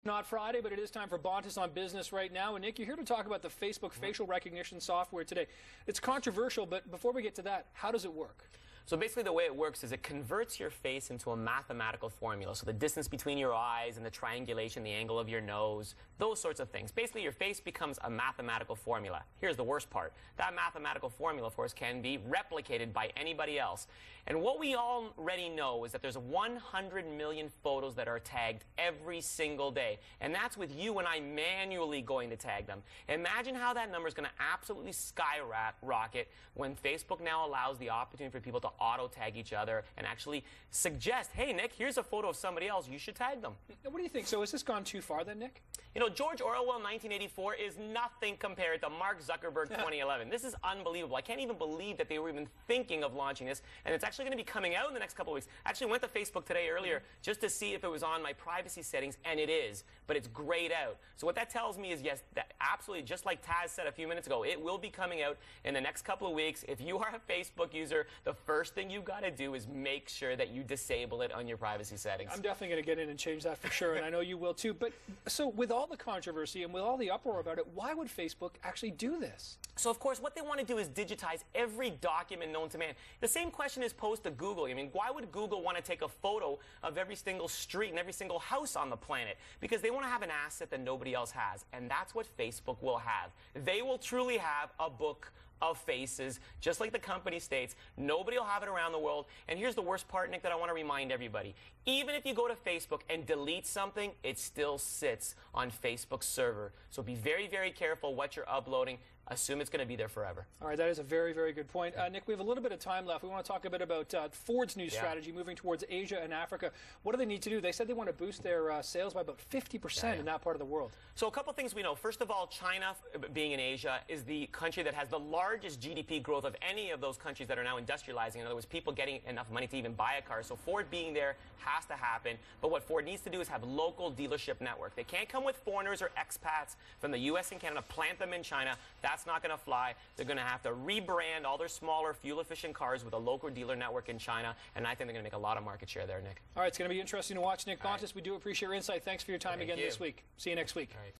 Not Friday, but it is time for Bontis on Business right now. And Nick, you're here to talk about the Facebook facial recognition software today. It's controversial, but before we get to that, how does it work? So basically the way it works is it converts your face into a mathematical formula. So the distance between your eyes and the triangulation, the angle of your nose, those sorts of things. Basically your face becomes a mathematical formula. Here's the worst part. That mathematical formula, of course, can be replicated by anybody else. And what we already know is that there's 100 million photos that are tagged every single day. And that's with you and I manually going to tag them. Imagine how that number is going to absolutely skyrocket when Facebook now allows the opportunity for people to auto-tag each other and actually suggest, hey, Nick, here's a photo of somebody else. You should tag them. What do you think? So has this gone too far then, Nick? You know, George Orwell 1984 is nothing compared to Mark Zuckerberg 2011. This is unbelievable. I can't even believe that they were even thinking of launching this, and it's actually going to be coming out in the next couple of weeks. I actually went to Facebook today earlier just to see if it was on my privacy settings, and it is, but it's grayed out. So what that tells me is, yes, that absolutely, just like Taz said a few minutes ago, it will be coming out in the next couple of weeks. If you are a Facebook user, the first thing you got to do is make sure that you disable it on your privacy settings. I'm definitely going to get in and change that for sure, and I know you will too. But so with all the controversy and with all the uproar about it, why would Facebook actually do this? So, of course, what they want to do is digitize every document known to man. The same question is posed to Google. I mean, why would Google want to take a photo of every single street and every single house on the planet? Because they want to have an asset that nobody else has, and that's what Facebook will have. They will truly have a book of faces, just like the company states. Nobody will have it around the world. And here's the worst part, Nick, that I want to remind everybody. Even if you go to Facebook and delete something, it still sits on Facebook's server. So be very, very careful what you're uploading. Assume it's going to be there forever. All right, that is a very, very good point. Nick, we have a little bit of time left. We want to talk a bit about Ford's new strategy moving towards Asia and Africa. What do they need to do? They said they want to boost their sales by about 50% in that part of the world. So a couple things we know. First of all, China, being in Asia, is the country that has the largest GDP growth of any of those countries that are now industrializing. In other words, people getting enough money to even buy a car. So Ford being there has to happen. But what Ford needs to do is have local dealership network. They can't come with foreigners or expats from the U.S. and Canada, plant them in China. That's not going to fly. They're going to have to rebrand all their smaller, fuel-efficient cars with a local dealer network in China, and I think they're going to make a lot of market share there, Nick. All right, it's going to be interesting to watch. Nick Bontis, we do appreciate your insight. Thanks for your time again this week. See you next week.